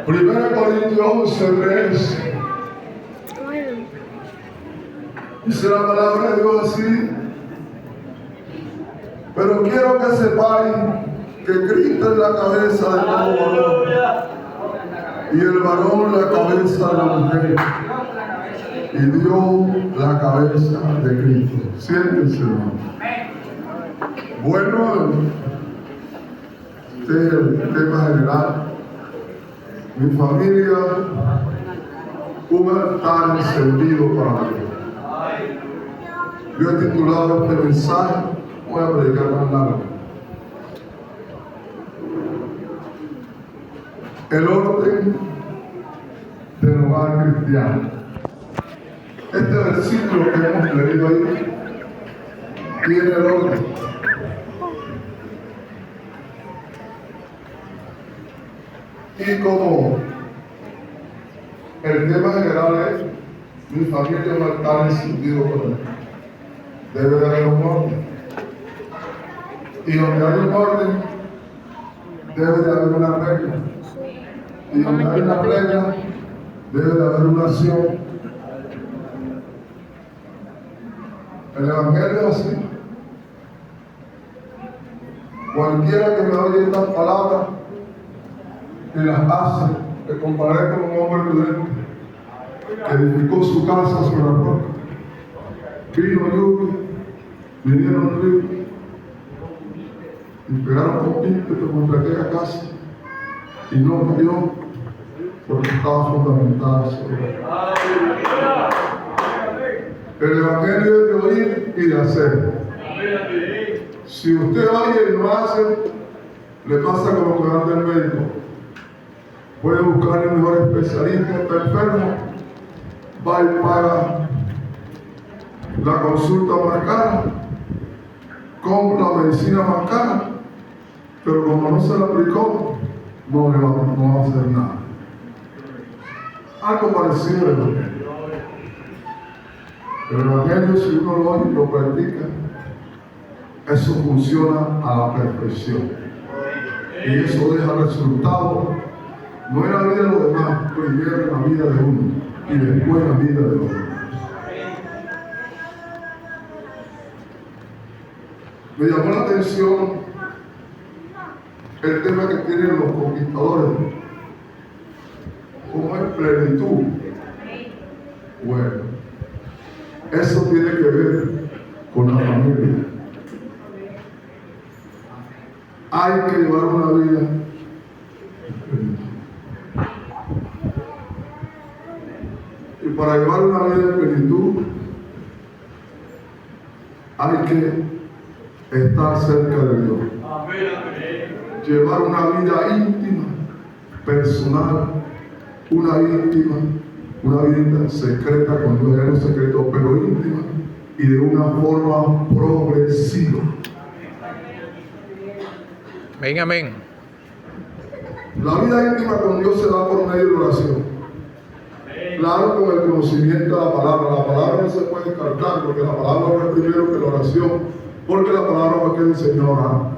Primera Corintios 11:3. Dice la palabra de Dios así. Pero quiero que sepáis que Cristo es la cabeza de todo varón, y el varón la cabeza de la mujer, y Dios la cabeza de Cristo. Siéntense, hermano. Bueno, este es el tema general. Mi familia, un altar encendido para Dios. Yo he titulado este mensaje, voy a predicar más largo, el orden del hogar cristiano. Este versículo que hemos leído ahí tiene el orden. Y como el tema general es mi familia, un altar encendido por Él, debe de haber un orden. Y donde hay un orden, debe de haber una regla. Y donde hay una regla, debe de haber una acción. El Evangelio es así. Cualquiera que me oye estas palabras y las hace, te compararé con un hombre prudente que edificó su casa sobre la roca. Vino lluvia, vinieron ríos, y pegaron con ímpetu contra aquella casa, y no cayó porque estaba fundamentada sobre ella. El Evangelio es de oír y de hacer. Si usted oye y no hace, le pasa como que anda el médico. Puede buscar el mejor especialista, está enfermo, va y paga la consulta más cara, compra la medicina más cara, pero como no se la aplicó, no va a hacer nada. Algo parecido al Evangelio. El Evangelio, si uno lo oye y lo practica, eso funciona a la perfección. Y eso deja resultados, no en la vida de los demás, primero en la vida de uno y después en la vida de los demás. Me llamó la atención el tema que tienen los conquistadores, como es plenitud. Bueno, eso tiene que ver con la familia. Hay que llevar una vida en plenitud. Y para llevar una vida en plenitud, hay que estar cerca de Dios. Llevar una vida íntima, personal, una vida secreta con Dios, en secreto, pero íntima y de una forma progresiva. Amén, amén. La vida íntima con Dios se da por medio de la oración. Claro, con el conocimiento de la palabra. La palabra no se puede descartar, porque la palabra fue primero que la oración, porque la palabra fue que enseñó a orar.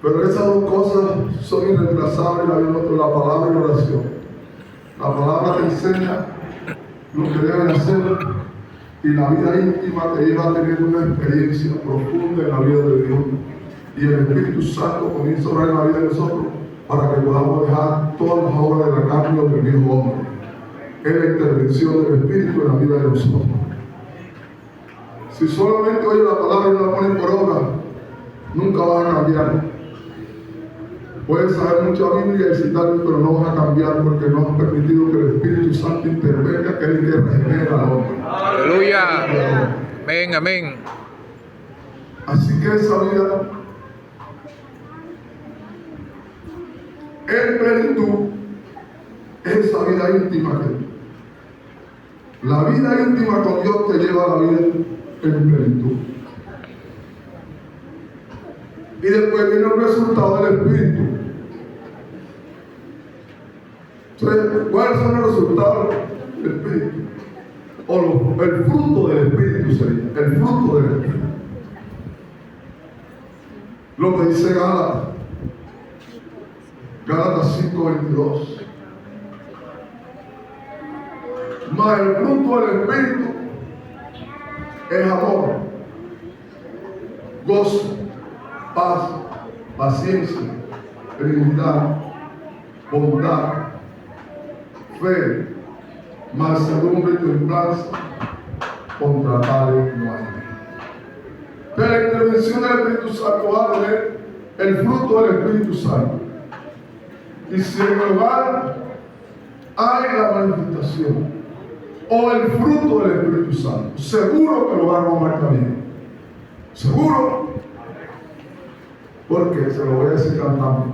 Pero esas dos cosas son irreemplazables, la palabra y la oración. La palabra te enseña lo que debes hacer, y la vida íntima te lleva a tener una experiencia profunda en la vida de Dios. Y el Espíritu Santo comienza a orar en la vida de nosotros para que podamos dejar todas las obras de la carne del viejo hombre. Es la intervención del Espíritu en la vida de nosotros. Si solamente oyes la palabra y no la pones por obra, nunca vas a cambiar. Puedes saber mucha Biblia y citarme, pero no vas a cambiar porque no has permitido que el Espíritu Santo intervenga, que es el que regenera al hombre. Aleluya. Amén, amén. Así que esa vida en plenitud, esa vida íntima la vida íntima con Dios te lleva a la vida en plenitud. Y después viene el resultado del Espíritu. Entonces, ¿cuáles son los resultados del Espíritu? O el fruto del Espíritu sería, el fruto del Espíritu. Lo que dice Gálatas, Gálatas 5:22. Mas el fruto del Espíritu es amor, gozo, paz, paciencia, benignidad, bondad, fe, mansedumbre y templanza. Contra tales no hay ley. De la intervención del Espíritu Santo va a tener el fruto del Espíritu Santo. Y si en el hogar hay la manifestación o el fruto del Espíritu Santo, seguro que el hogar no marcha bien. Seguro. Porque se lo voy a decir cantando.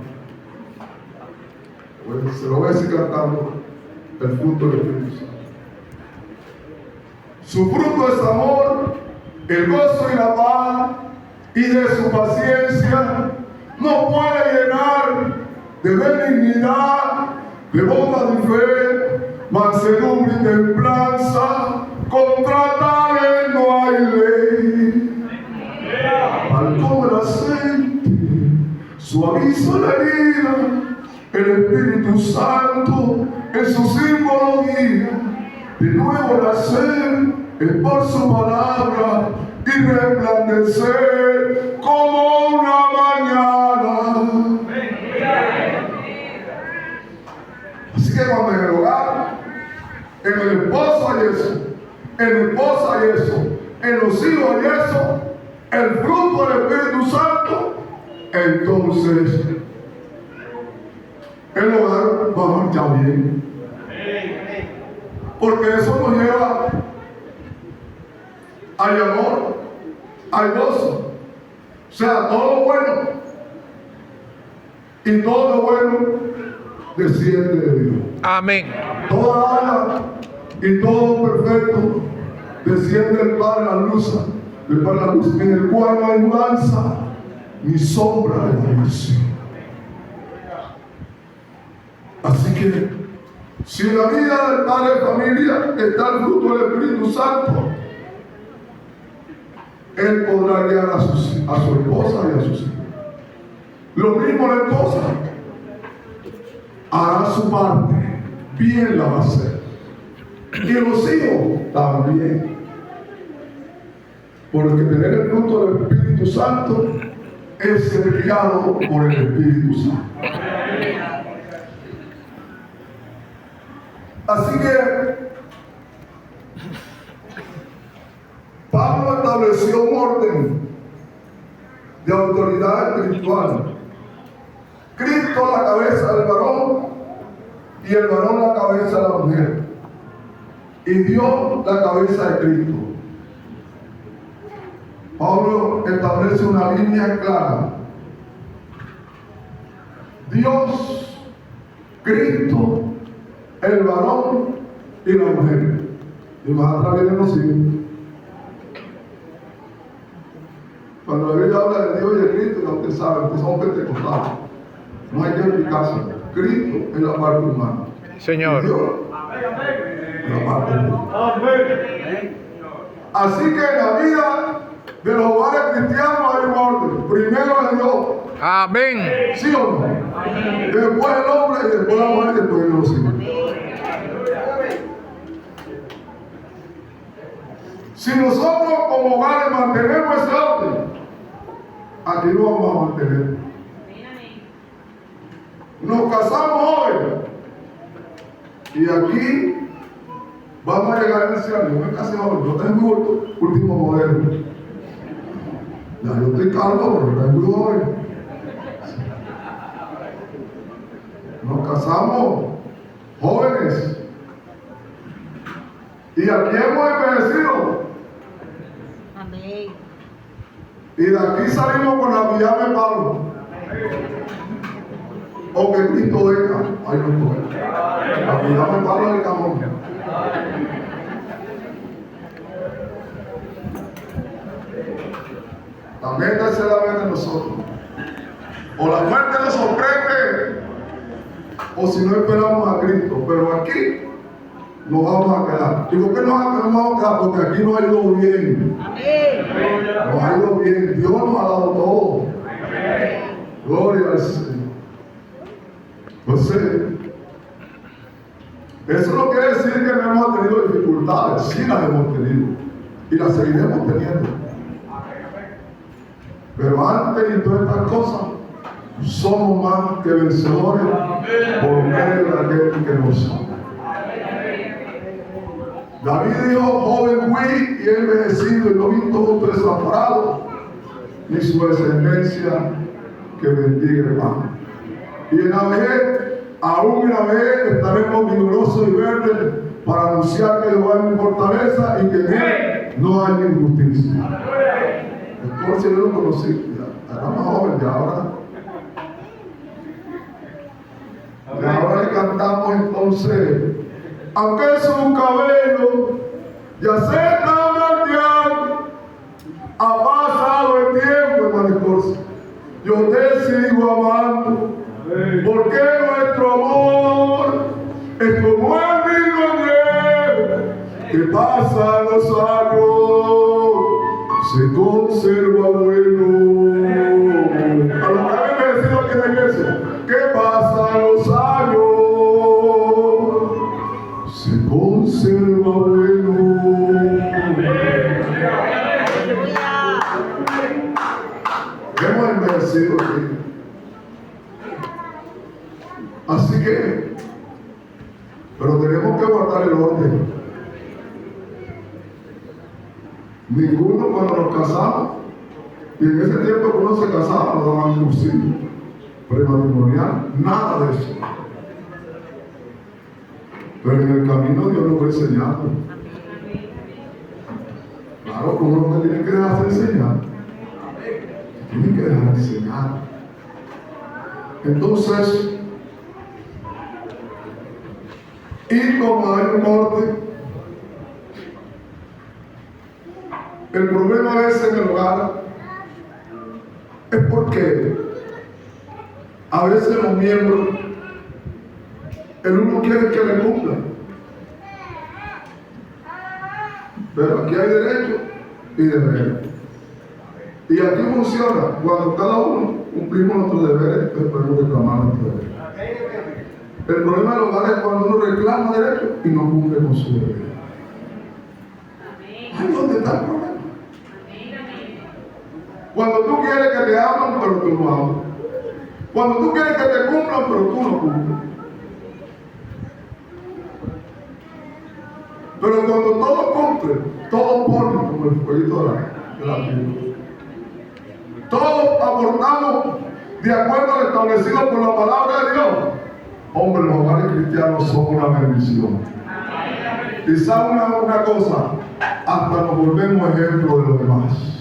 Se lo voy a decir cantando el fruto del Espíritu Santo. Su fruto es amor, el gozo y la paz, y de su paciencia no puede llenar de benignidad, de bondad y fe, mansedumbre y templanza. Contra tales no hay ley. Al como el aceite suaviza la herida, el Espíritu Santo en su simbología. De nuevo nacer es por su palabra y resplandecer como una mañana. Así que cuando en el hogar, en el esposo hay eso, en la esposa hay eso, en los hijos hay eso, el fruto del Espíritu Santo, entonces el hogar va a marchar bien. Porque eso nos lleva al amor, al gozo. O sea, todo lo bueno. Y todo lo bueno desciende de Dios. Amén. Toda alma y todo perfecto desciende del Padre la luz, del Padre la luz, en el cual no hay mudanza ni sombra de variación. Así que si en la vida del padre de familia está el fruto del Espíritu Santo, él podrá guiar a su esposa y a sus hijos. Lo mismo la esposa hará su parte, bien la va a hacer. Y los hijos también. Porque tener el fruto del Espíritu Santo es ser guiado por el Espíritu Santo. Así que Pablo estableció un orden de autoridad espiritual. Cristo la cabeza del varón y el varón la cabeza de la mujer. Y Dios la cabeza de Cristo. Pablo establece una línea clara. Dios, Cristo, el varón y la mujer. Y más atrás vienen los hijos. Cuando la Biblia habla de Dios y de Cristo, ya ustedes saben que somos pentecostales. No hay que explicarse. Cristo es la parte humana. Señor. Y Dios es la parte humana. Así que en la vida de los hogares cristianos hay un orden. Primero es Dios. Amén. ¿Sí o no? Después el hombre y después la mujer y después los hijos. Si nosotros como hogares mantenemos ese orden, aquí lo vamos a mantener. Nos casamos hoy y aquí vamos a llegar a ese año. Yo me casé hoy, yo tengo el último modelo. Ya yo estoy calvo, pero tengo joven. Nos casamos jóvenes y aquí hemos envejecido. Amén. Y de aquí salimos con la pijama de Pablo. O que Cristo venga. Ay, no estoy. La pijama de Pablo del cajón. También esta es la vez de nosotros. O la muerte nos sorprende, o si no esperamos a Cristo. Pero aquí nos vamos a quedar. ¿Y por qué nos vamos a quedar? Porque aquí nos ha ido bien. Nos ha ido bien. Dios nos ha dado todo. Gloria al Señor. Entonces, eso no quiere decir que no hemos tenido dificultades, sí las hemos tenido y las seguiremos teniendo. Pero antes de todas estas cosas, somos más que vencedores por medio de aquel que nos ama. David dijo: joven fui y he envejecido y no vi todo desamparado, ni su descendencia que bendiga el pan. Y en la vejez, aún en la vejez, estaremos vigorosos y verdes para anunciar que Jehová es mi fortaleza y que en él no hay injusticia. Entonces yo lo conocí, era más joven, y ahora le cantamos entonces: aunque su cabello ya se está blanqueando, ha pasado el tiempo, hermano Escorza, yo te sigo amando, porque nuestro amor es como el vino añejo que pasa los años, se conserva bueno. A los que han envejecido aquí en la iglesia, que pasan los años, se conserva bueno. Hemos envejecido aquí. Así que, pero tenemos que guardar el orden. Ninguno, cuando nos casamos, y en ese tiempo que uno se casaba, nos daban un cursillo prematrimonial, nada de eso. Pero en el camino Dios nos va enseñando. Claro, como uno tiene que dejar de enseñar. Tiene que dejar de enseñar. Entonces, y como hay un orden, el problema a veces en el hogar es porque a veces los miembros, el uno quiere que le cumpla, pero aquí hay derecho y deber. Y aquí funciona cuando cada uno cumplimos nuestros deberes, pues podemos reclamar nuestros deberes. El problema del hogar es cuando uno reclama derecho y no cumple con su deber. Ahí es donde está el problema. Cuando tú quieres que te aman, pero tú no amas. Cuando tú quieres que te cumplan, pero tú no cumples. Pero cuando todos cumplen, todos ponen como el fueguito de la vida. Todos aportamos de acuerdo al establecido por la palabra de Dios. Hombre, los hogares cristianos son una bendición. Y saben una cosa, hasta nos volvemos ejemplo de los demás.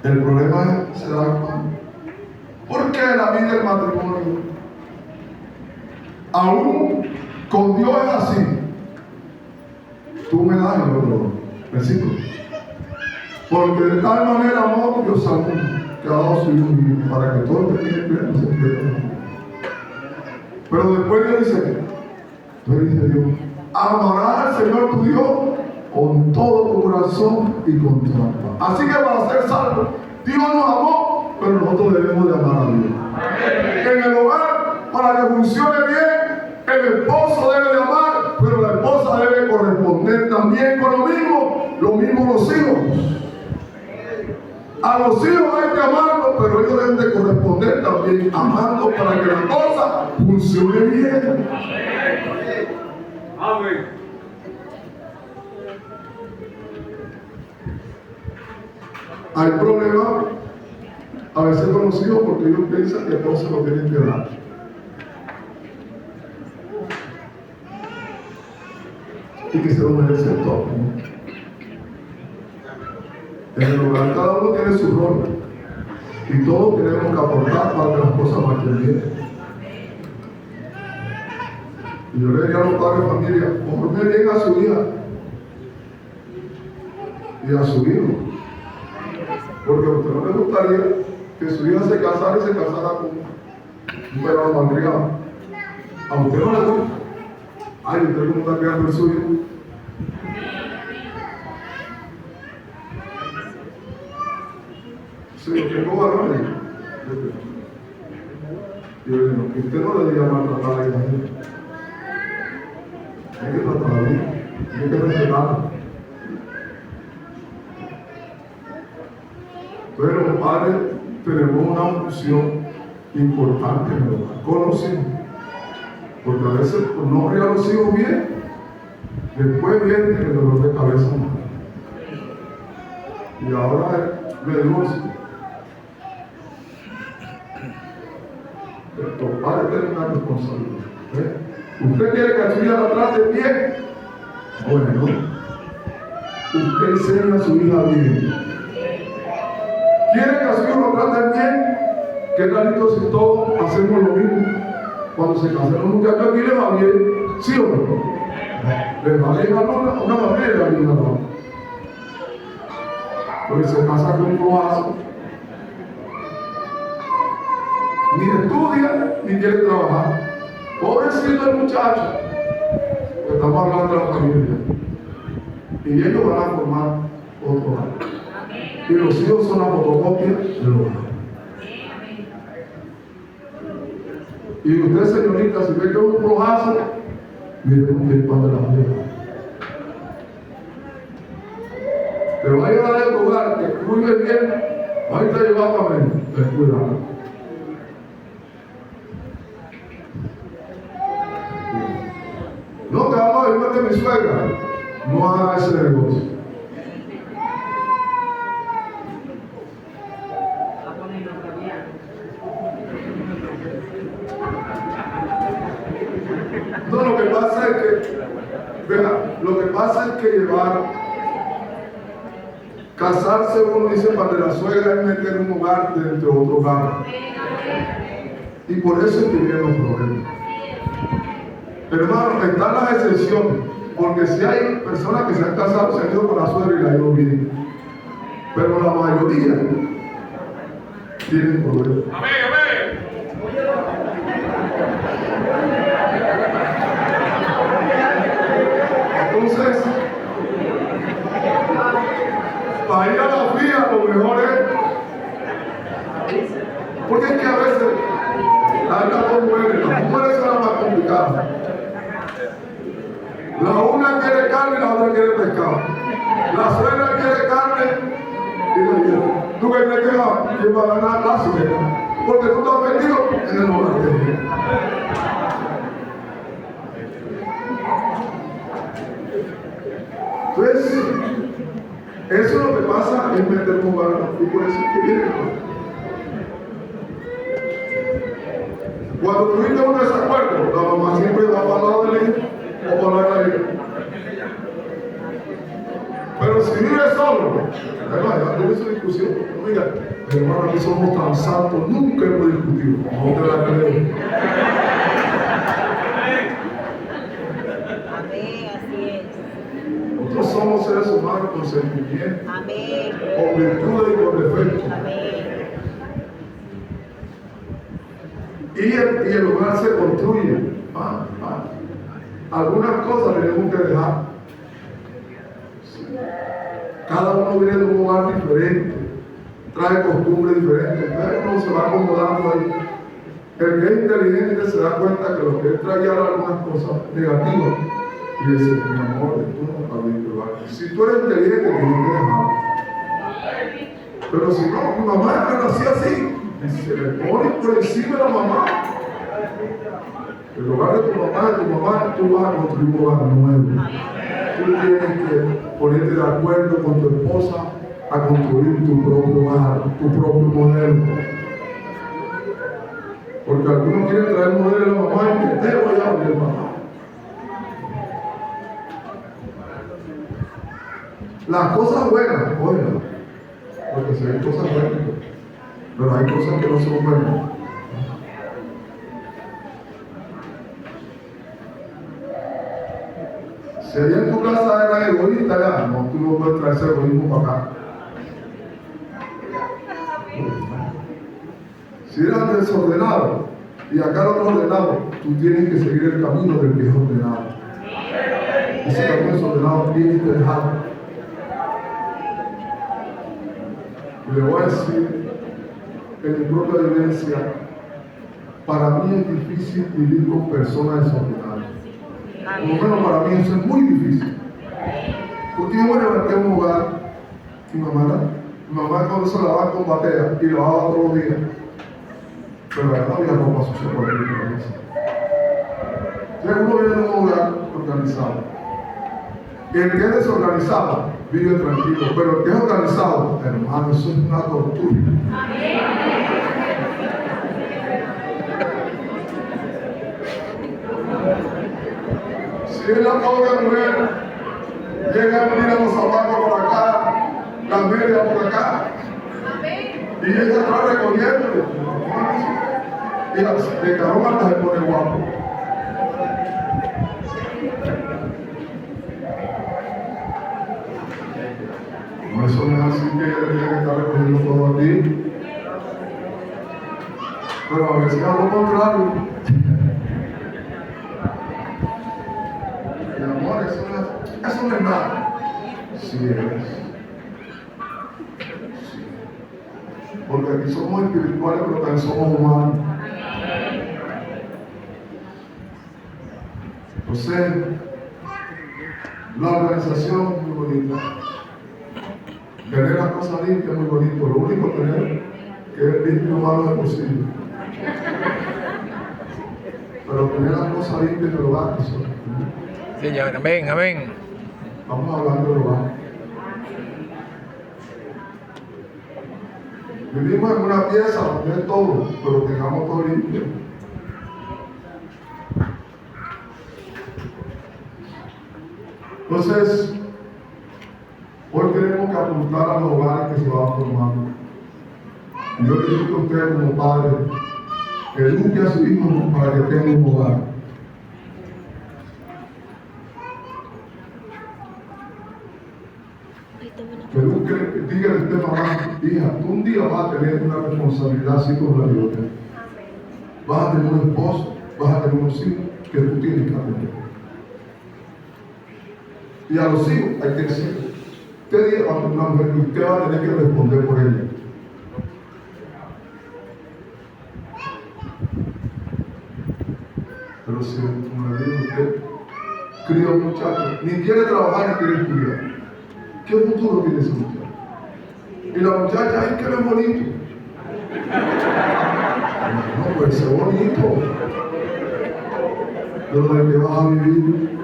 El problema es, ¿se dan cuenta? ¿Por qué la vida del matrimonio, aún con Dios es así? Tú me das el otro versículo. Porque de tal manera amó Dios al mundo, que ha dado su hijo para que todo el que tiene no se pierda. Pero después le dice Dios, amarás al Señor tu Dios con todo tu corazón y con tu alma. Así que para ser salvo, Dios nos amó, pero nosotros debemos de amar a Dios. En el hogar, para que funcione bien, el esposo debe de amar, pero la esposa debe corresponder también con lo mismo los hijos. A los hijos hay que amarlos, pero ellos deben de corresponder también amando para que la cosa funcione bien. Amén. Hay problemas a veces con los hijos porque ellos piensan que todo se lo tienen que dar. Y que se lo merece todo. En el hogar cada uno tiene su rol y todos tenemos que aportar para que las cosas vayan bien. Y yo le diría a los padres de familia, forme bien a su hija y a su hijo, porque a usted no le gustaría que su hija se casara y se casara con un pelado malcriado. A usted no le gusta. Ay, usted cómo está criando el suyo. Sí, yo tengo varones. Y yo le digo, que usted no le diga maltratar a la gente. Hay que tratarla bien, hay que respetarla. Entonces los padres tenemos una función importante en el hogar, con los hijos. Porque a veces por no criar a los hijos bien, después viene el dolor de cabeza. Y ahora me divorcio. Los padres tienen una responsabilidad. ¿Usted quiere que a su hija la trate bien? Bueno, usted enseña a su hija bien. ¿Quiere que a su hijo lo traten bien? ¿Qué clarito si todos hacemos lo mismo? Cuando se casan los muchachos aquí les va bien, ¿sí o no? Les va bien a una familia y les va bien a la otra. Porque se casa con un flojazo. Ni estudia, ni quiere trabajar. Pobrecito el muchacho. Estamos hablando de la familia. Y ellos van a formar otro hogar. Y los hijos son la fotocopia del hogar. Y usted, señorita, si ve que es un flojazo, mire con qué pan de la vieja. Te va a llevar al lugar que cuide bien, ahí te lleva también, ten cuidado. No te vamos a ir de mi suegra, no haga ese negocio. No, lo que pasa es que, vea, lo que pasa es que casarse, uno dice, para la suegra es meter un hogar dentro de otro hogar. Y por eso es que vienen los problemas. Pero hermano, están las excepciones, porque si hay personas que se han casado, se han ido con la suegra y la han ido bien. Pero la mayoría tienen problemas. Amén, amén. Entonces, para ir a la fía, lo mejor es. Porque es que a veces hay las mujeres son las más complicadas. La una quiere carne y la otra quiere pescado. La suegra quiere carne y la hija. ¿Tú qué crees que va a ganar la suegra? Porque tú estás metido en el hogar de ella. Entonces, eso es lo que pasa en meter un hogar y por eso es que viene el hogar. Cuando tuviste un desacuerdo, la mamá siempre va para el lado del hijo o para la hija. Pero si vives solo, además, ya tienes su discusión. Mira, hermano, aquí somos tan santos, nunca hemos discutido. No te la creo. Amén, así es. Nosotros somos seres humanos con sentimientos, Amén. con virtudes y con defectos. Amén. Y el hogar se construye. Algunas cosas tenemos que dejar. Cada uno viene de un hogar diferente, trae costumbres diferentes, pero uno se va acomodando ahí. El que es inteligente se da cuenta que lo que él traía eran algunas cosas negativas. Y dice, mi amor, tú no estás bien, si tú eres inteligente, tienes que dejarlo. Pero si no, mi mamá nació así. Y se le pone por encima de la mamá. El hogar de tu mamá, tú vas a construir un hogar nuevo. Tú tienes que ponerte de acuerdo con tu esposa a construir tu propio hogar, tu propio modelo. Porque algunos quieren traer modelo de la mamá y que te voy a abrir mamá. Las cosas buenas, oigan, porque si hay cosas buenas, pero hay cosas que no son buenas. Si allá en tu casa eran egoístas, ya, no, tú no puedes traer ese egoísmo para acá. Si eran desordenados y acá el otro ordenado, tú tienes que seguir el camino del que es ordenado. Ese camino desordenado tienes que dejarlo. Le voy a decir en mi propia vivencia, para mí es difícil vivir con personas desordenadas. Por lo menos para mí eso es muy difícil. Porque yo me levanté en un hogar, mi mamá cuando se lavaba con batea y lavaba todos los días. Pero allá no había ropa sucia por ahí en la mesa. Entonces uno vive en un hogar organizado. El que es desorganizado vive tranquilo, pero el que es organizado, hermano, eso es una tortura. Si es la pobre mujer, llega a venir a los zapatos por acá, las medias por acá, y ella está recogiendo. Mira, de carón hasta se pone guapo. No, eso no es así que ella tiene que estar recogiendo todo aquí. Pero a veces es lo contrario. Mi amor, eso no es nada. Sí es. Sí. Porque aquí somos espirituales, pero también somos humanos. Entonces, la organización es muy bonita. Tener las cosas limpias es muy bonito. Lo único que tener que es limpio malo es posible. Pero tener las cosas limpias en el hogar, eso. Señor, amén, amén. Vamos hablando del hogar. Vivimos en una pieza donde es todo, pero tengamos todo limpio. Entonces, hoy tenemos que apuntar a los hogares que se van formando. Y yo le digo a usted como padre, eduque a su hijo para que tenga un hogar. Dígale a usted, mamá, hija, tú un día vas a tener una responsabilidad así como la de otra. Vas a tener un esposo, vas a tener unos hijos que tú tienes que atender. Y a los hijos hay que decir, usted diga a una mujer que usted va a tener que responder por ella. Pero si como le digo, usted cría a un muchacho, ni quiere trabajar ni quiere estudiar, ¿qué futuro tiene ese muchacho? Y la muchacha, ay, que no es bonito. No, pues es bonito. Pero de que vas a vivir.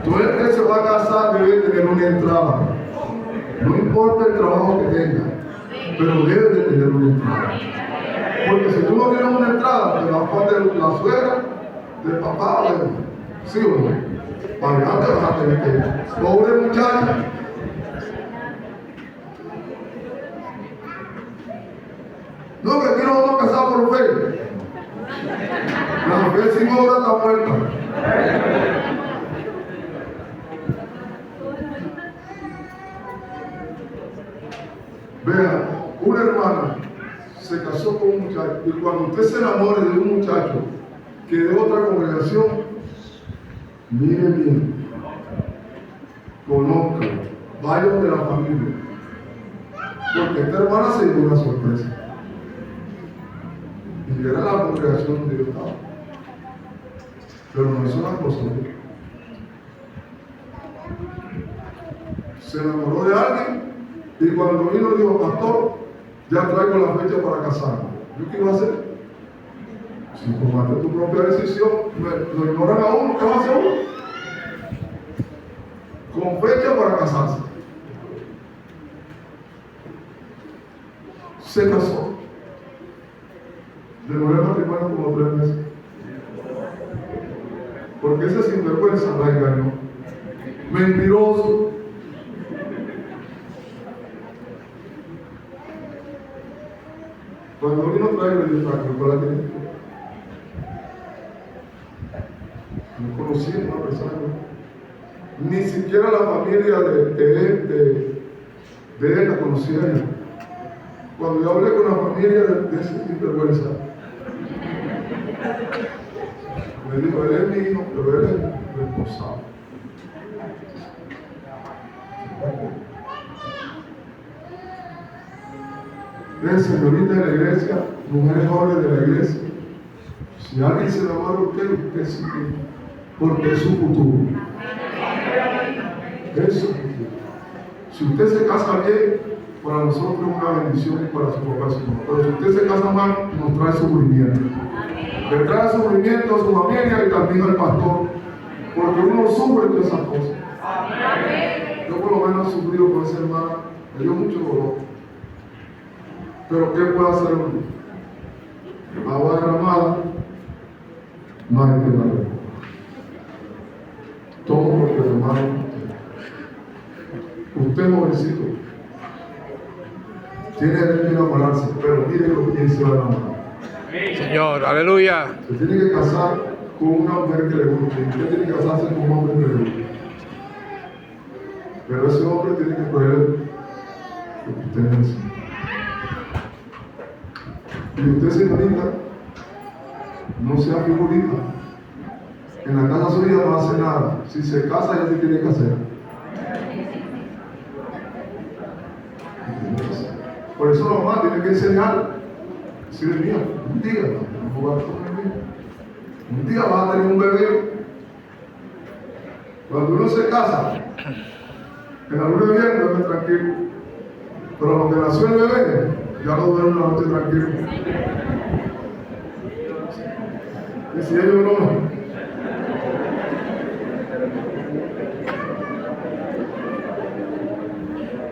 Tú eres que se va a casar, debe tener una entrada. No importa el trabajo que tenga, pero debe de tener una entrada. Porque si tú no tienes una entrada, te vas a poner la suegra, del papá, ¿sí o no? Para allá te vas a tener que ir. Pobre muchacha. No, que aquí no vamos a casar por fe. La fe sin obra está muerta. Vea, una hermana se casó con un muchacho, y cuando usted se enamore de un muchacho que de otra congregación, mire bien, conozca, vaya de la familia, porque esta hermana se dio una sorpresa. Y era la congregación donde yo estaba, pero no hizo una cosa bien. Se enamoró de alguien y cuando vino dijo, pastor, ya traigo la fecha para casarme. ¿Yo qué iba a hacer? Si tomaste tu propia decisión, lo ignoran a uno, ¿qué va a hacer uno? Con fecha para casarse. Se casó. Demoró el matrimonio como 3 meses. Porque ese sinvergüenza la engañó. Mentiroso. Cuando vino a traerme, le dije, ¿cuál la tenés? No conocía a una persona. Ni siquiera la familia de él la conocía yo. Cuando yo hablé con la familia de ese sinvergüenza, me dijo, él es mi hijo, pero él es responsable. señoritas de la iglesia, mujeres jóvenes de la iglesia, si alguien se enamora de usted sí, porque es su futuro. Es su futuro. Si usted se casa bien, para nosotros es una bendición y para su papá es una. Pero si usted se casa mal, nos trae sufrimiento. Le trae sufrimiento a su familia y también al pastor, porque uno sufre de esas cosas. Yo por lo menos he sufrido por esa hermana, me dio mucho dolor. Pero ¿qué puede hacer uno? Agua derramada, no hay que darle. Todo lo que hermano. Usted, jovencito, tiene derecho a enamorarse, pero mire con quién se va a enamorar. Señor, aleluya. Se tiene que casar con una mujer que le guste. Usted tiene que casarse con un hombre que le guste. Pero ese hombre tiene que coger lo que usted necesita. Y usted, señorita, no sea figurita. En la casa suya no hace nada. Si se casa, ya se tiene que hacer. Por eso la mamá tiene que enseñar. Decirle, mía, un día no jugar con el niño. Un día vas a tener un bebé. Cuando uno se casa, en la luna de miel duerme tranquilo. Pero cuando nació el bebé, ya no duerme una noche tranquilo. Y si ellos no.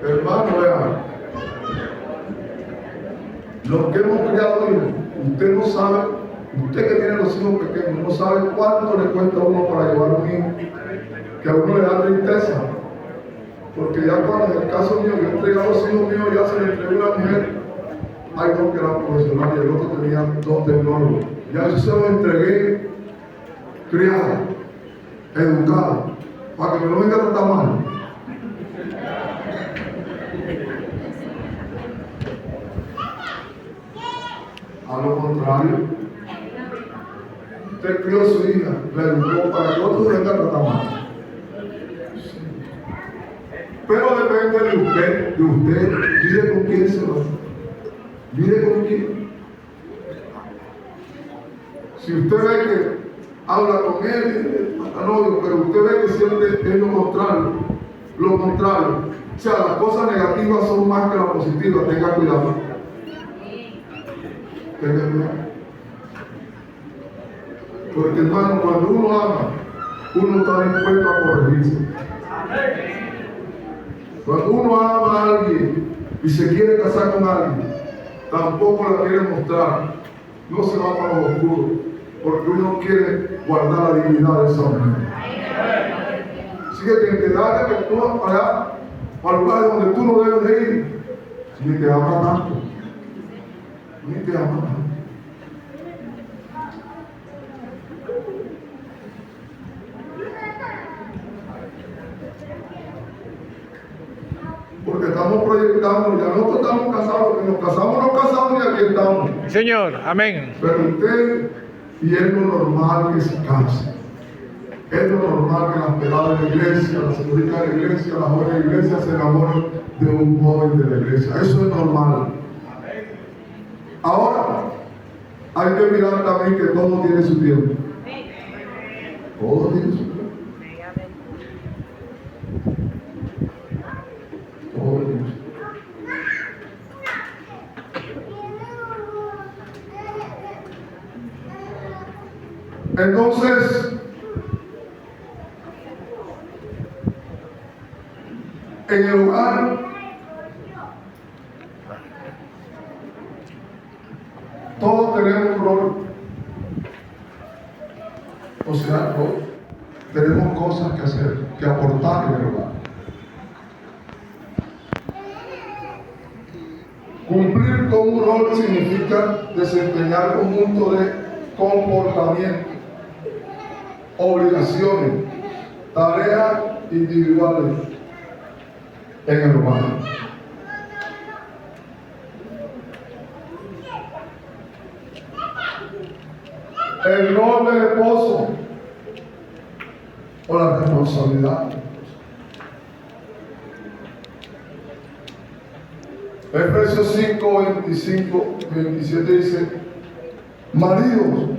Hermano, vean. Los que hemos criado hijos, usted no sabe, usted que tiene los hijos pequeños, no sabe cuánto le cuesta a uno para llevar un hijo, que a uno le da tristeza, porque ya cuando en el caso mío, yo entregué a los hijos míos, ya se le entregó una mujer, hay dos que eran profesionales y el otro tenía dos tecnólogos, ya yo se los entregué, criados, educados, para que me lo venga a tratar mal. A lo contrario, usted crió a su hija, la educó para que otro venga a tratar mal. Pero depende de usted, mire con quién se va, mire con quién. Si usted ve que habla con él, hasta novio, pero usted ve que siempre es lo contrario. O sea, las cosas negativas son más que las positivas, tenga cuidado. Porque hermano, cuando uno ama, uno está dispuesto a corregirse. Cuando uno ama a alguien y se quiere casar con alguien, tampoco la quiere mostrar, no se va para los oscuros, porque uno quiere guardar la dignidad de esa mujer. Así que te da que tú vas para allá, para lugares donde tú no debes de ir, ni te ama tanto. Ni te ama tanto. Porque estamos proyectando, ya nosotros estamos casados, que nos casamos y aquí estamos. Señor, amén. Pero usted, y es lo normal que se case. Es lo normal que las peladas de la iglesia, las señoritas de la iglesia, las jóvenes de la iglesia se enamoren de un joven de la iglesia. Eso es normal. Ahora, hay que mirar también que todo tiene su tiempo. Todo tiene su tiempo. Todo tiene su tiempo. Entonces, en el hogar, todos tenemos un rol. O sea, tenemos cosas que hacer, que aportar en el hogar. Cumplir con un rol significa desempeñar un conjunto de comportamientos, obligaciones, tareas individuales en el hogar. El rol del esposo o la responsabilidad. Efesios 5, 25, 27 dice: maridos,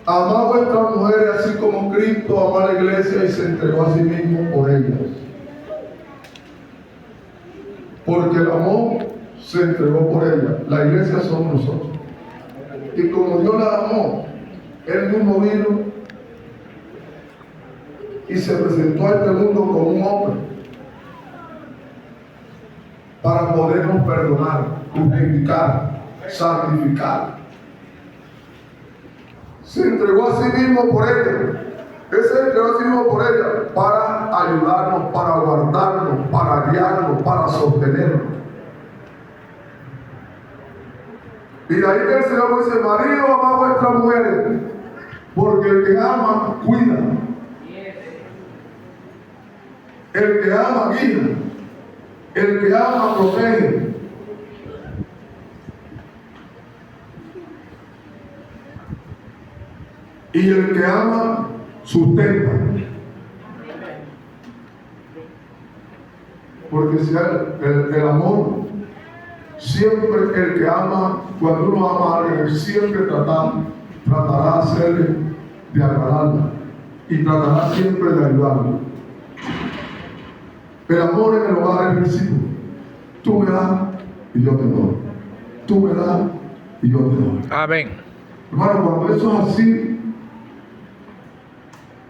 amad a vuestras mujeres así como Cristo amó a la iglesia y se entregó a sí mismo por ellas. Porque el amor se entregó por ella. La iglesia somos nosotros. Y como Dios la amó, Él mismo vino y se presentó a este mundo como un hombre para podernos perdonar, justificar, santificar. Se entregó a sí mismo por ella. Él se entregó a sí mismo por ella para ayudarnos, para guardarnos, para guiarnos, para sostenernos. Y de ahí que el Señor dice: marido, amad a vuestras mujeres, porque el que ama, cuida. El que ama, guía. El que ama, protege. Y el que ama, sustenta. Porque si el amor, siempre el que ama, cuando uno ama a alguien, siempre tratará de hacerle, de agradarla, y tratará siempre de ayudarlo. El amor en el hogar es recíproco. Tú me das y yo te doy. Tú me das y yo te doy. Amén. Hermano, cuando eso es así,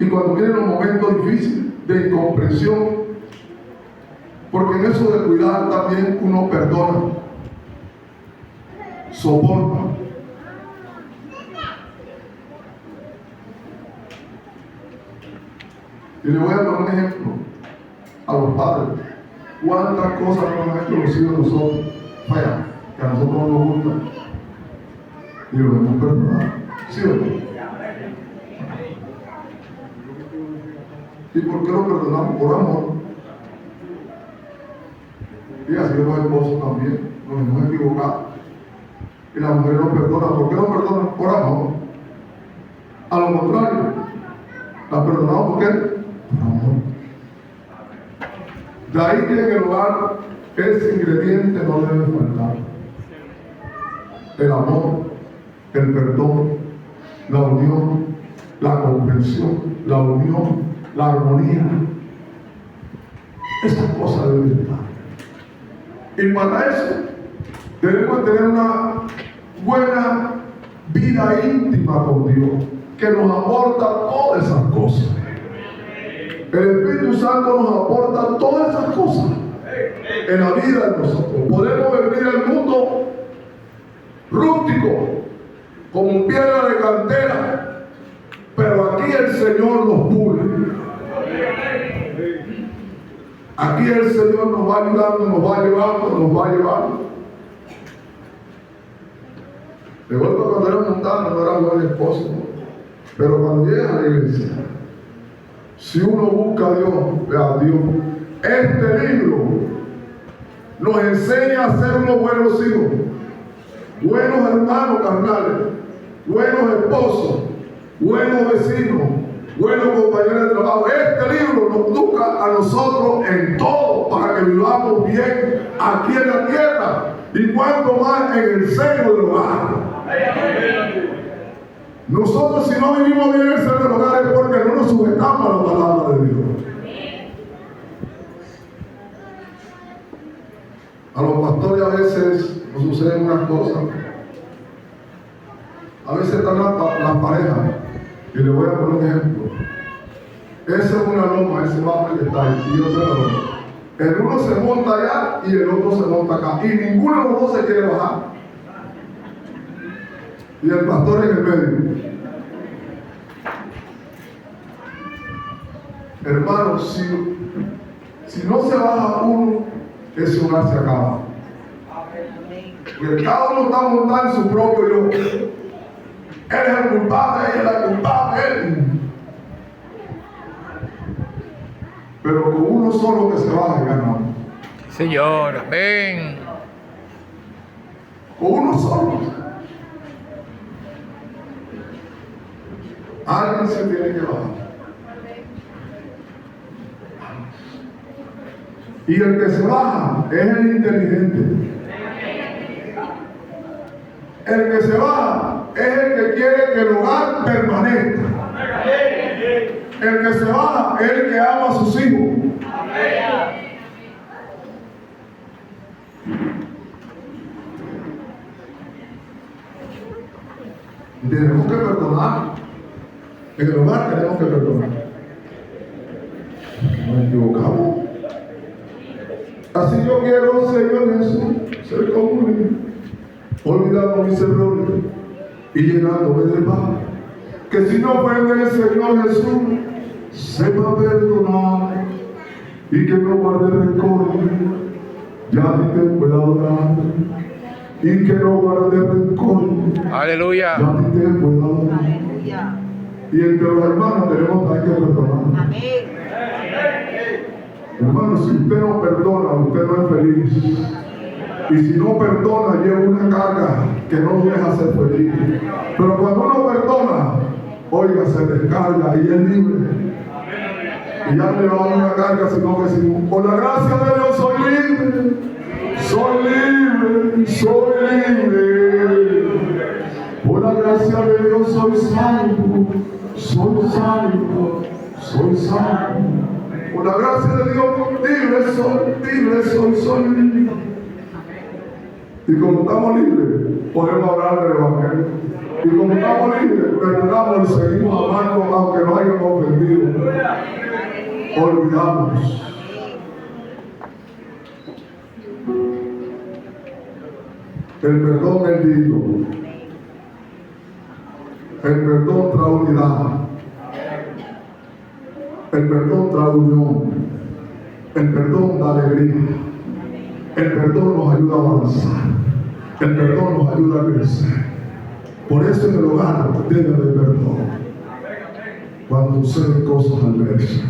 y cuando vienen los momentos difíciles de incomprensión, porque en eso de cuidar también uno perdona, soporta. Y le voy a dar un ejemplo a los padres. ¿Cuántas cosas nos han hecho los hijos de nosotros feas, que a nosotros no nos gustan? Y lo hemos perdonado. ¿Sí o no? ¿Y por qué lo perdonamos? Por amor. Y así los esposos también nos hemos equivocado. Y la mujer nos perdona. ¿Por qué nos perdona? Por amor. A lo contrario, la perdonamos ¿por qué? Por amor. De ahí que en el hogar ese ingrediente no debe faltar. El amor, el perdón, la unión, la comprensión, la unión, la armonía. Esas cosas deben estar. Y para eso debemos tener una buena vida íntima con Dios, que nos aporta todas esas cosas. El Espíritu Santo nos aporta todas esas cosas en la vida de nosotros. Podemos venir al mundo rústico, como piedra de cantera, pero aquí el Señor nos pule. Aquí el Señor nos va ayudando, nos va llevando, nos va llevando. De vuelta cuando era montano, no era buen esposo, ¿no? Pero cuando llega a la iglesia, si uno busca a Dios, a Dios, este libro nos enseña a ser unos buenos hijos, buenos hermanos carnales, buenos esposos, buenos vecinos, buenos compañeros de trabajo. Este libro nos educa a nosotros en todo para que vivamos bien aquí en la tierra y cuanto más en el seno del hogar. Nosotros, si no vivimos bien en el seno del hogar, es porque no nos sujetamos a la palabra de Dios. A los pastores a veces nos suceden unas cosas. A veces están las parejas, y les voy a poner un ejemplo. Esa es una loma, ese mapa que está ahí, y otra loma. El uno se monta allá y el otro se monta acá, y ninguno de los dos se quiere bajar. Y el pastor en el medio. Hermano, si no se baja uno, ese hogar se acaba. Porque cada uno está montado en su propio yo. Él es el culpable, ella es la culpable, él. Pero con uno solo que se baje, ganamos. Señor, amén. Con uno solo. Alguien se tiene que bajar. Y el que se baja es el inteligente. El que se va es el que quiere que el hogar permanezca. El que se va es el que ama a sus hijos. Y tenemos que perdonar. En el hogar tenemos que perdonar. Nos equivocamos. Así yo quiero, Señor Jesús, ser como un niño, olvidando mis errores y llenándome de paz. Que si no ofende el Señor Jesús, sepa perdonar y que no guarde rencor. Ya ni te pueda adorar y que no guarde rencor. Aleluya. Ya ni te pueda adorar. Aleluya. Y entre los hermanos tenemos que perdonar. Amén. Hermano, si usted no perdona, usted no es feliz. Y si no perdona, lleva una carga que no lo deja ser feliz. Pero cuando uno perdona, oiga, se descarga y es libre. Y ya no le va una carga, sino que por la gracia de Dios soy libre. Soy libre, soy libre. Por la gracia de Dios soy salvo, soy salvo, soy salvo. Por la gracia de Dios, libre soy libre. Y como estamos libres, podemos hablar del Evangelio. Y como estamos libres, perdonamos y seguimos amando aunque nos hayan ofendido. Olvidamos. El perdón es digno. El perdón trae unidad. El perdón trae unión. El perdón da alegría. El perdón nos ayuda a avanzar. El perdón nos ayuda a crecer. Por eso en el hogar debe haber perdón. Cuando suceden cosas adversas.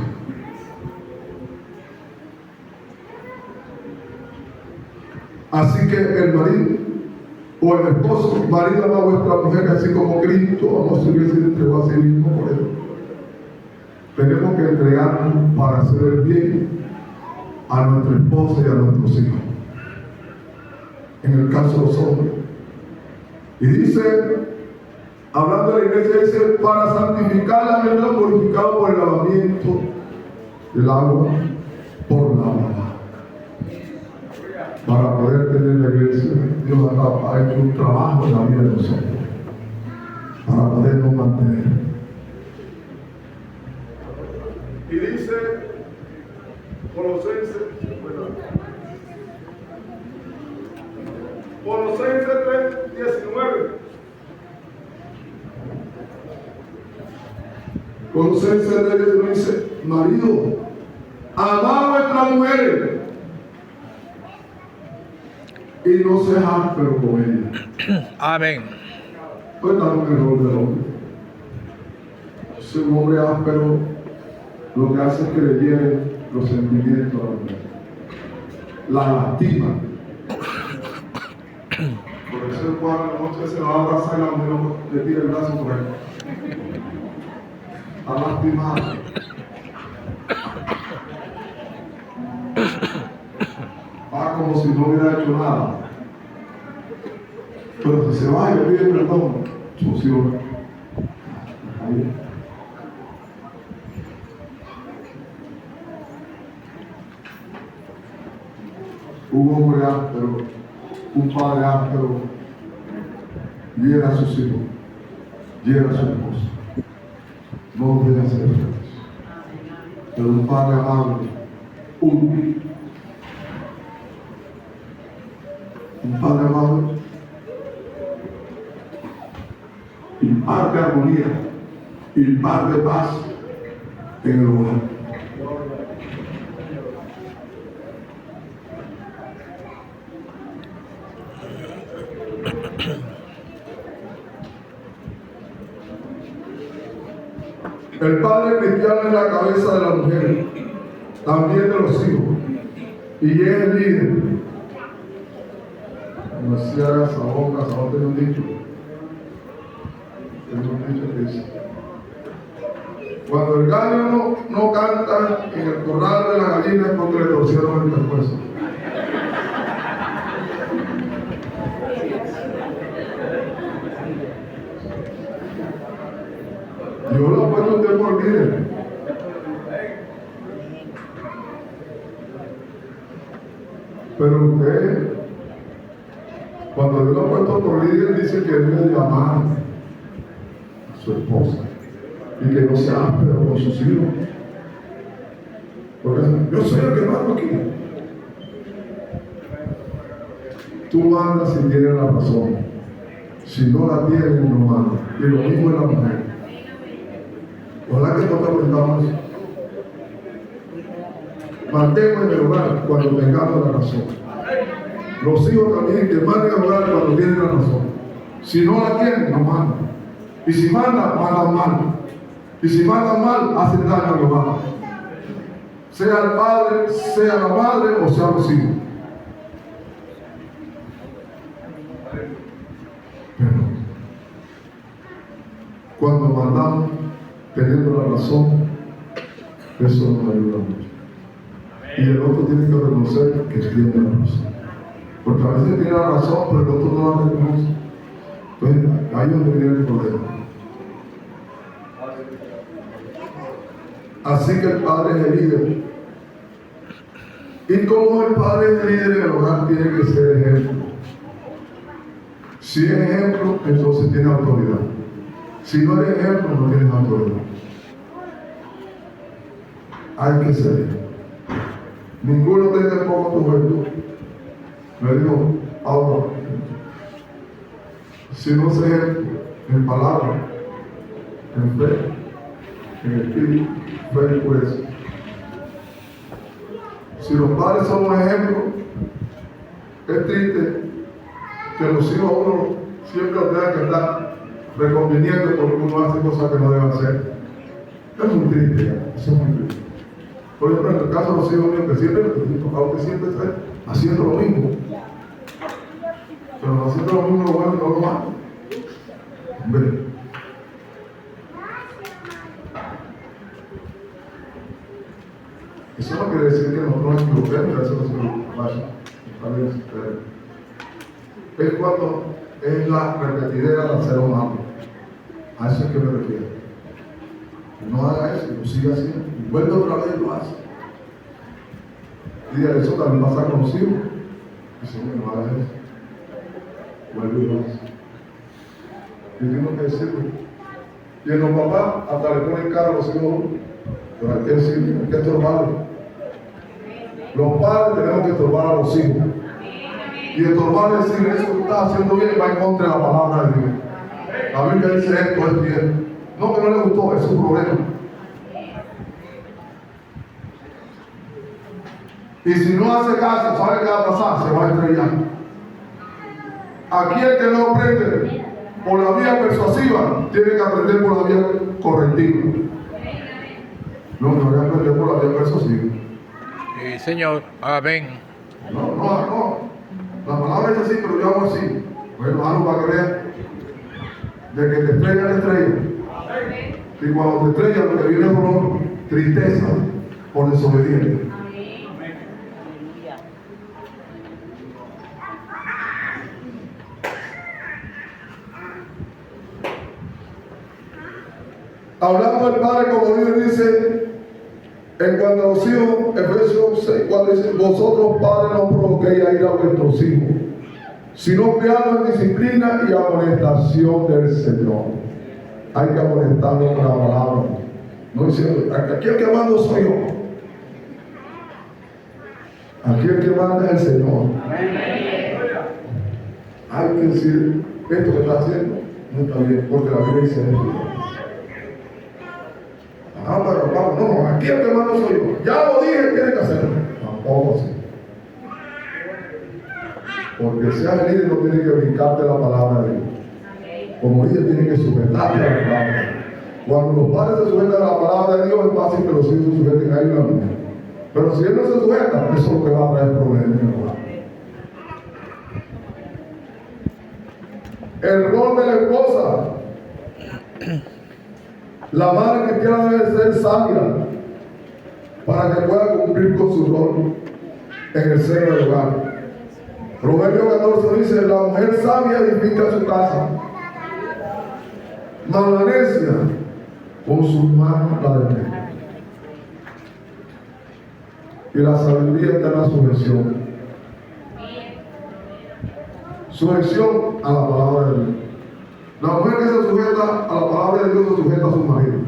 Así que el marido o el esposo, marido ama a vuestra mujer así como Cristo amó a su iglesia y se entregó a sí mismo por él. Tenemos que entregarnos para hacer el bien a nuestra esposa y a nuestros hijos. En el caso de los hombres. Y dice, hablando de la iglesia, dice, para santificarla, habiendo purificado por el lavamiento del agua por la palabra. Para poder tener la iglesia, Dios ha hecho un trabajo en la vida de nosotros. Para podernos mantener. Y dice, Colosenses 3:19. Colosenses 3:19 dice, marido, amad a vuestras mujeres y no seas áspero con ellas. Amén. Pues está un error del hombre. Si un hombre áspero, lo que hace es que le lleve los sentimientos a la mujer. La lastima. Por eso el cuadro de la noche se va a abrazar y la mujer le tira el brazo por él. A lastimar. Va como si no hubiera hecho nada. Pero si se va y le pide perdón, funciona. Ahí. Un hombre áspero, un padre áspero, hiera a sus hijos, hiera a su esposa. No debe hacer eso. Pero un padre amable, un padre amable, imparte armonía, imparte paz en el hogar. El padre cristiano es la cabeza de la mujer, también de los hijos, y es el líder. Como decía Gazabón tiene un dicho. Que dice: cuando el gallo no canta en el corral de la gallina es porque le torcieron el pescuezo. Pero usted, cuando Dios lo ha puesto por líder, dice que debe de amar a su esposa y que no sea áspero con sus hijos. Porque yo soy el que mando aquí. Tú mandas si tienes la razón. Si no la tienes, no mandas. Y lo mismo es la mujer. Ojalá que todos aprendamos eso. Mantemos en el hogar cuando tengamos la razón. Los hijos también que manden al hogar cuando tienen la razón. Si no la tienen, no mandan. Y si mandan, mandan mal. Y si mandan mal, hacen daño al hogar. Sea el padre, sea la madre o sea los hijos. Pero cuando mandamos teniendo la razón, eso nos ayuda mucho. Y el otro tiene que reconocer que tiene la razón. Porque a veces tiene la razón, pero el otro no la reconoce. Entonces, ahí es donde viene el problema. Así que el padre es el líder. Y como el padre es el líder en el hogar, tiene que ser ejemplo. Si es ejemplo, entonces tiene autoridad. Si no eres ejemplo, no tienes autoridad. Hay que ser. Ninguno tenga poco tu juventud. Me dijo Pablo, si no se ejemplo en palabra, en fe, en espíritu, fe y pureza. Si los padres son un ejemplo, es triste que los hijos a uno siempre tengan que estar reconviniendo porque uno hace cosas que no debe hacer. Es muy triste, eso es muy triste. Por ejemplo, en el caso de los hijos míos, que siempre está haciendo lo mismo. Pero no haciendo lo mismo, lo bueno y no lo malo. Hombre. Eso no quiere decir que nosotros nos equivoquemos, eso no se vaya. Es cuando es la repetidera del ser humano. A eso es que me refiero. No haga eso, lo siga haciendo. Y vuelve otra vez y lo hace. Y de eso también pasa con los hijos. Dice, no hagas eso. Vuelve y lo hace. Y tengo que decirlo. Y en los papás, hasta le ponen cara a los hijos. Pero hay que decir, hay que estorbarlo. Los padres tenemos que estorbar a los hijos. Y estorbar es decir, eso que estás haciendo bien va en contra de la palabra de Dios. La Biblia dice esto es bien. No, que no le gustó, es su problema. Y si no hace caso, ¿sabe qué va a pasar? Se va a estrellar. Aquí el que no aprende por la vía persuasiva, tiene que aprender por la vía correctiva. No, no voy a aprender por la vía persuasiva. Sí, Señor. Amén. No. La palabra es así, pero yo hago así. Bueno, algo para que vean. De que te estrella la estrella. Y cuando te estrella, lo que viene es dolor, tristeza por desobediente. Hablando del Padre, como Dios dice, en cuanto a los hijos, Efesios 6, cuando dice, vosotros padres no provoquéis a ir a vuestros hijos, sino criadlos en disciplina y amonestación del Señor. Hay que amonestarlos con la palabra. No diciendo, aquí el que mando soy yo. Aquí el que manda es el Señor. Hay que decir, esto que está haciendo no está bien, porque la Biblia dice eso. Pero vamos, no, aquí el que mando soy yo. Ya lo dije, tiene que hacerlo. Tampoco así. Porque seas líder no tiene que brincarte la palabra de Dios. Como líder tiene que sujetarte a la palabra. Cuando los padres se sujetan a la palabra de Dios, es fácil que los hijos se sujeten a ellos también. Pero si él no se sujeta, eso es lo que va a traer problemas en el hogar. El rol de la esposa. La madre cristiana debe ser sabia para que pueda cumplir con su rol en el seno del hogar. Proverbio 14 dice, la mujer sabia edifica su casa, mas la necia con sus manos la destruye. Y la sabiduría está en la sujeción. Sujeción a la palabra de Dios. La mujer que se sujeta a la palabra de Dios se sujeta a su marido.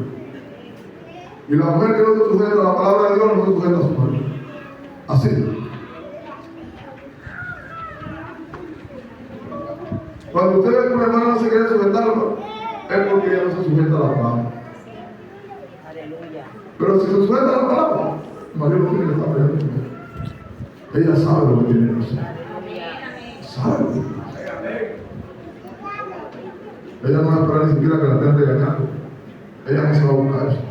Y la mujer que no se sujeta a la palabra de Dios no se sujeta a su marido. Así. Cuando usted ve que una hermana no se quiere sujetar, es porque ella no se sujeta a la palabra. Aleluya. Pero si se sujeta a la palabra, el marido no tiene que estar peleando con ella. Ella sabe lo que tiene que hacer. Sabe lo que tiene que hacer. Ella no va a esperar ni siquiera que la estén regañando. Ella no se va a buscar eso.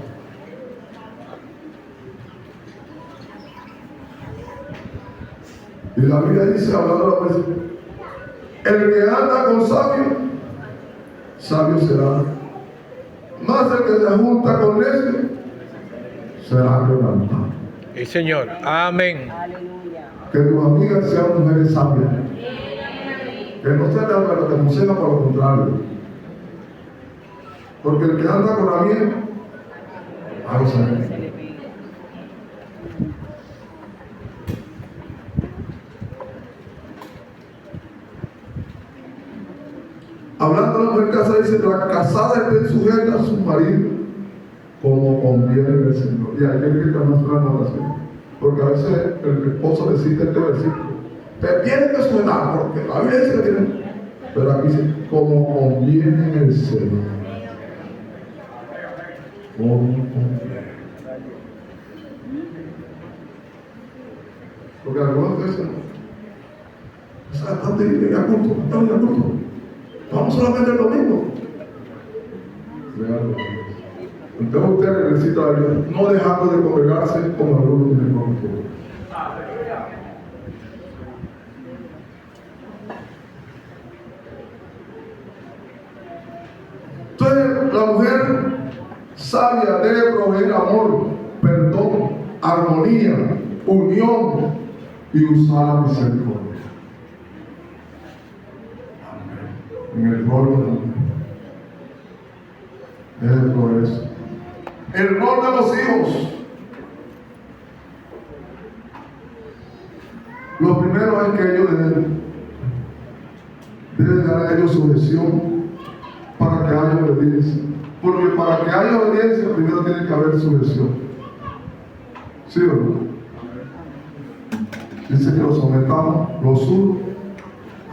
Y la Biblia dice, hablando a la vez, el que anda con sabio, sabio será. Más el que se junta con necio, será quebrantado. Sí, Señor. Amén. Aleluya. Que tus amigas sean mujeres sabias. Que no se te aconseja por lo contrario. Porque el que anda con la miel, algo Se sabe. le pide. Hablando de la mujer casada, dice: la casada esté sujeta a su marido, como conviene en el Señor. Y hay que ir más una anotación. Porque a veces el esposo le cita este versículo: te tiene que sujetar, porque la Biblia dice que tiene. Pero aquí dice: como conviene en el Señor. Como conviene. Porque algunos dicen: o sea, ¿dónde viene el culto? ¿Dónde viene el culto? Vamos solamente el domingo. Entonces usted necesita la vida, no dejando de congregarse como algunos tienen costumbre. Entonces la mujer sabia debe proveer amor, perdón, armonía, unión y usar la misericordia. En el rol de la mujer. Debe proveer eso. El rol de los hijos. Lo primero es que ellos deben dar a ellos sujeción para que haya obediencia. Porque para que haya obediencia, primero tiene que haber sujeción. ¿Sí o no? Dice que los sometamos los unos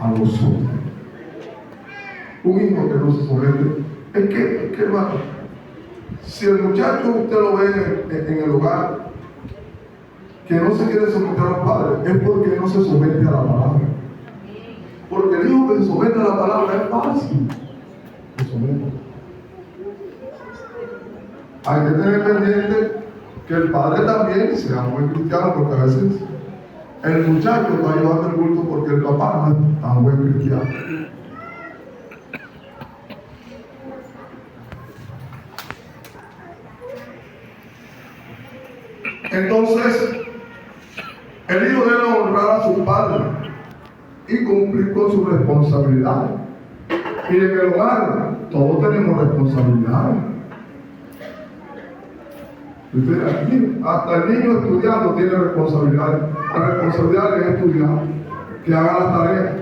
a los otros. Un hijo que no se somete, es que hermano, si el muchacho usted lo ve en el hogar, que no se quiere someter a los padres, es porque no se somete a la palabra. Porque el hijo que se somete a la palabra es fácil. Se somete. Hay que tener pendiente que el padre también sea un buen cristiano, porque a veces el muchacho está llevando el culto porque el papá no es tan buen cristiano. Entonces, el hijo debe honrar a su padre y cumplir con su responsabilidad. Y en el hogar, todos tenemos responsabilidades. Aquí, hasta el niño estudiando tiene responsabilidades. La responsabilidad es estudiar, que haga las tareas.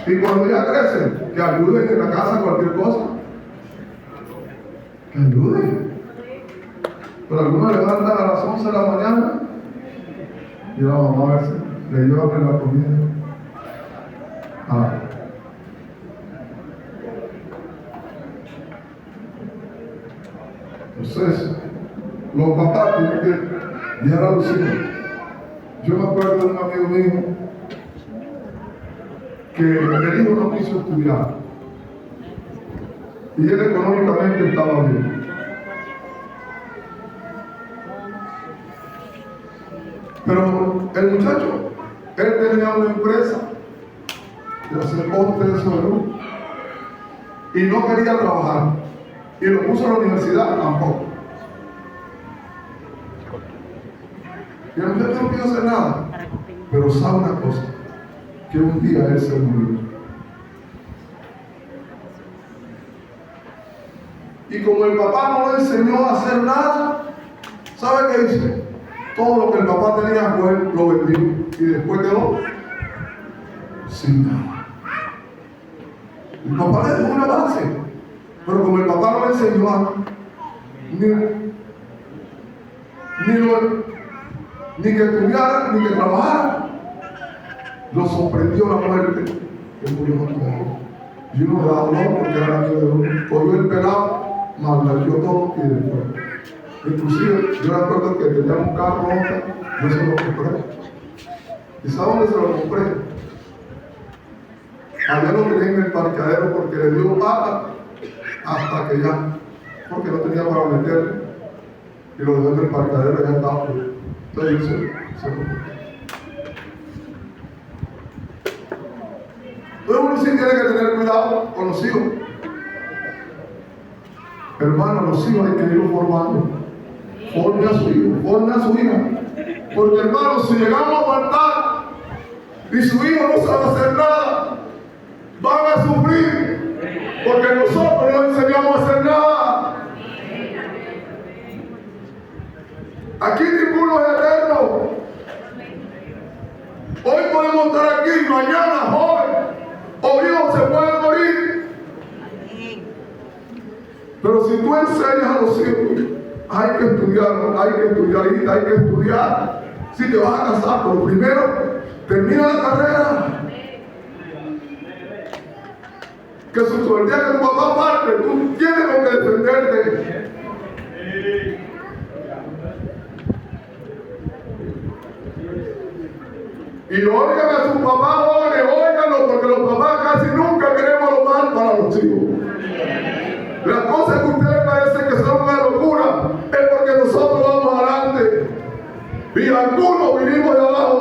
Y cuando ya crecen, que ayuden en la casa cualquier cosa. Que ayuden. Pero algunos levantan a las 11 de la mañana y la mamá a veces le llevan la comida. Entonces, los papás tienen que guiar a los hijos. Yo me acuerdo de un amigo mío que el hijo no quiso estudiar y él económicamente estaba bien. Pero el muchacho, él tenía una empresa de hacer postes de salud y no quería trabajar. Y lo puso a la universidad tampoco. Y el muchacho no quiso hacer nada. Pero sabe una cosa, que un día él se murió. Y como el papá no le enseñó a hacer nada, ¿sabe qué hizo? Todo lo que el papá tenía, pues lo vendió y después quedó sin nada. El papá le dio una base, pero como el papá no le enseñó ni que estudiara, ni que trabajara, lo sorprendió la muerte. Él murió con todo. Y uno le habló porque era amigo de uno. Cogió el pelado, maldició todo y después. Inclusive, yo recuerdo que tenía un carro Honda, yo se lo compré. ¿Y sabe dónde se lo compré? Allá lo tenía en el parqueadero porque le dio pata hasta que ya, porque no tenía para meterle. Y lo dejó en el parqueadero y ya estaba. Entonces yo se lo compré. Entonces uno sí tiene que tener cuidado con los hijos. Hermano, los hijos hay que irlos formando. Forme a su hijo, forme a su hija. Porque hermano, si llegamos a aguantar y su hijo no sabe hacer nada, van a sufrir. Porque nosotros no enseñamos a hacer nada. Aquí ninguno es eterno. Hoy podemos estar aquí, mañana, joven o viejo se pueden morir. Pero si tú enseñas a los hijos, hay que estudiar, hijita, hay que estudiar. Si te vas a casar, pero primero termina la carrera. Que el día que tu papá parte, tú tienes con que defenderte. Y oigan a sus papás jóvenes, óiganlo, porque los papás casi nunca queremos lo mal para los hijos. Las cosas que a ustedes parecen que son una locura es porque nosotros vamos adelante. Y algunos vinimos de abajo.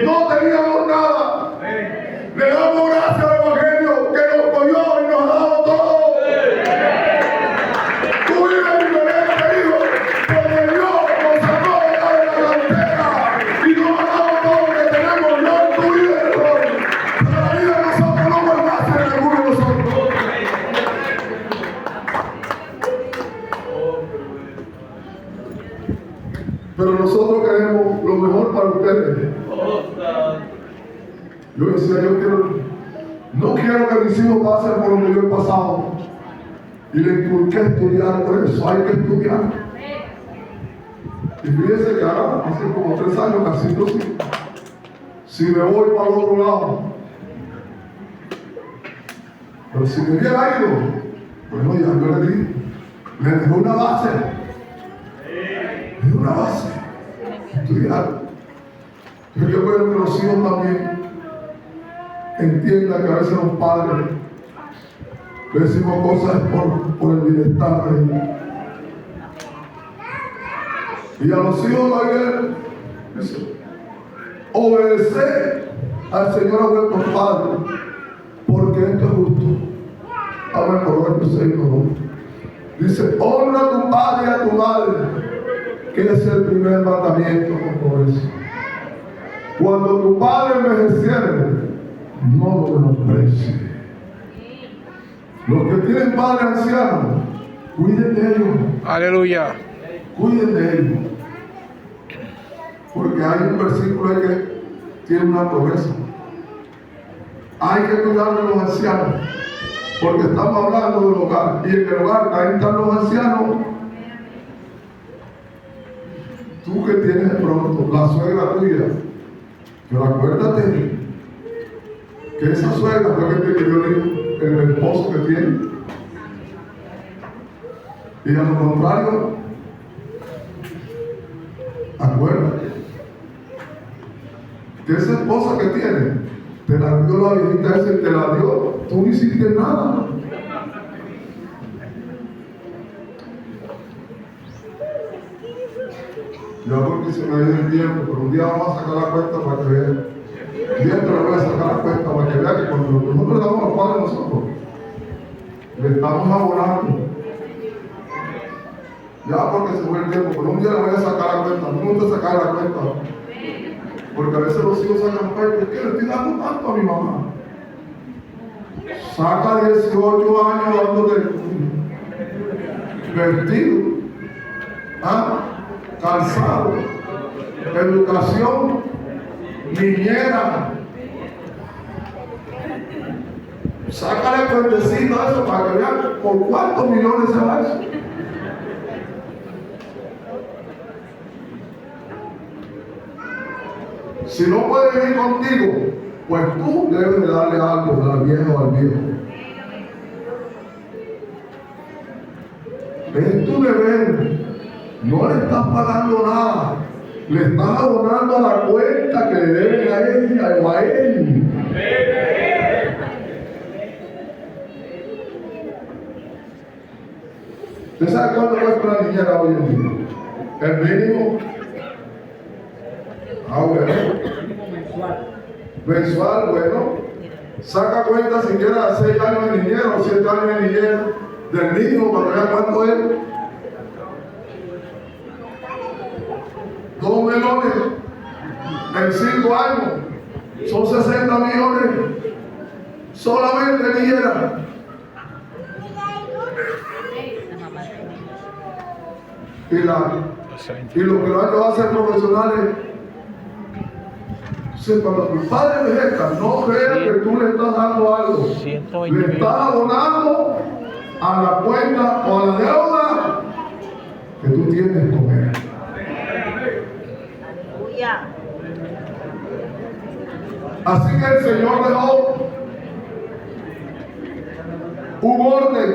No teníamos nada. Le damos gracias al Evangelio que nos cogió y nos ha dado todo. Tú vives diferente, hijo, porque Dios nos sacó de la cantera y nos ha dado todo lo que tenemos. Yo tú vives de todo. Pero la vida de nosotros no fue fácil en alguno de nosotros. Pero nosotros queremos lo mejor para ustedes. Yo decía, no quiero que mis hijos pasen por lo que yo he pasado. Y le inculqué a estudiar, por eso hay que estudiar. Y fíjense que ahora, hace como 3 años, casi 2 años, si me voy para el otro lado, pero si me hubiera ido, bueno, ya yo le di, le dejé una base. Es una base. Estudiar. Yo quiero que los hijos también entiendan que a veces los padres le decimos cosas por el bienestar de ellos. Y a los hijos también obedecer al Señor a vuestros padres, porque esto es justo. Habla por Romanos 6, ¿no? Dice, honra a tu padre y a tu madre, que es el primer mandamiento con eso. Cuando tu padre envejeciere, no lo menosprecies. Los que tienen padres ancianos, cuiden de ellos. Aleluya. Cuiden de ellos. Porque hay un versículo ahí que tiene una promesa. Hay que cuidar de los ancianos. Porque estamos hablando del hogar. Y en el hogar, ahí están los ancianos. Tú que tienes de pronto la suegra tuya, pero acuérdate que esa suegra fue que te crió el esposo que tiene. Y a lo contrario, acuérdate que esa esposa que tiene te la dio la viejita esa y te la dio, tú no hiciste nada. Ya porque se me ha ido el tiempo, pero un día vamos a sacar la cuenta para que vean. Un día te la voy a sacar la cuenta para que vean que cuando nosotros le damos a los padres nosotros, le estamos abonando. Ya porque se fue el tiempo, pero un día le voy a sacar la cuenta, no me gusta sacar la cuenta. Porque a veces los hijos sacan cuenta, es que le estoy dando tanto a mi mamá. Saca 18 años dándote vestido, calzado, educación, niñera, Sácale cuentecito a eso para que vean por cuántos millones se va eso. Si no puede vivir contigo, pues tú debes de darle algo al viejo o al viejo. Es tu deber. No le estás pagando nada. Le estás abonando a la cuenta que le deben a ella o a él. ¿Usted sabe cuánto cuesta una niñera hoy en día? El mínimo. Bueno. Mensual, bueno. Saca cuenta siquiera de 6 años de niñera o 7 años de niñera del niño para que vean cuánto es. 2 melones en 5 años son 60 millones solamente niñera. Y lo que lo han llevado a ser profesionales. Cuando tus padres vegetan, no creas que tú le estás dando algo. Le estás abonando a la cuenta o a la deuda que tú tienes con él. Aleluya. Así que el Señor dejó un orden.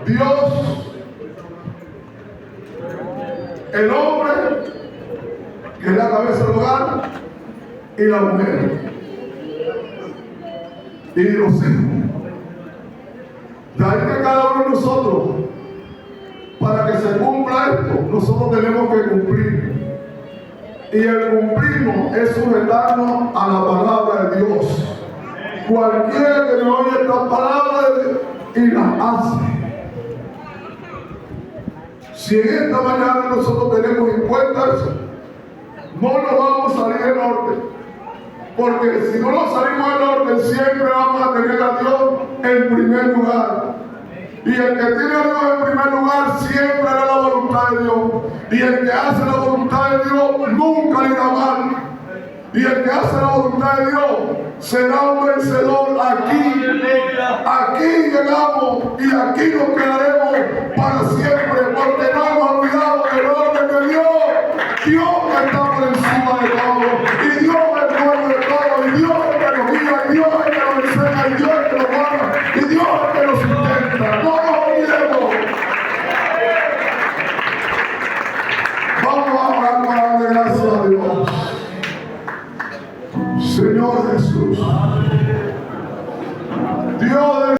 Dios, el hombre, que es la cabeza del hogar, y la mujer, y los hijos. De ahí que cada uno de nosotros, para que se cumpla esto, nosotros tenemos que cumplir. Y el cumplirnos es sujetarnos a la palabra de Dios. Cualquiera que no oye esta palabra y la hace. Si en esta mañana nosotros tenemos en cuenta eso, no nos vamos a salir del orden. Porque si no nos salimos del orden, siempre vamos a tener a Dios en primer lugar. Y el que tiene a Dios en primer lugar siempre hará la voluntad de Dios. Y el que hace la voluntad de Dios nunca le irá mal. Y el que hace la voluntad de Dios será un vencedor aquí. Aquí llegamos y aquí nos quedaremos para siempre, porque no hemos olvidado el orden de Dios. Dios que está por encima de todo, y Dios es el dueño de todo, y Dios es el que nos guía, y Dios es el que nos enseña, y Dios es el que nos guarda, y Dios es el que nos sustenta. No nos olvidemos. Vamos a orar para darle gracias a Dios. Señor Jesús.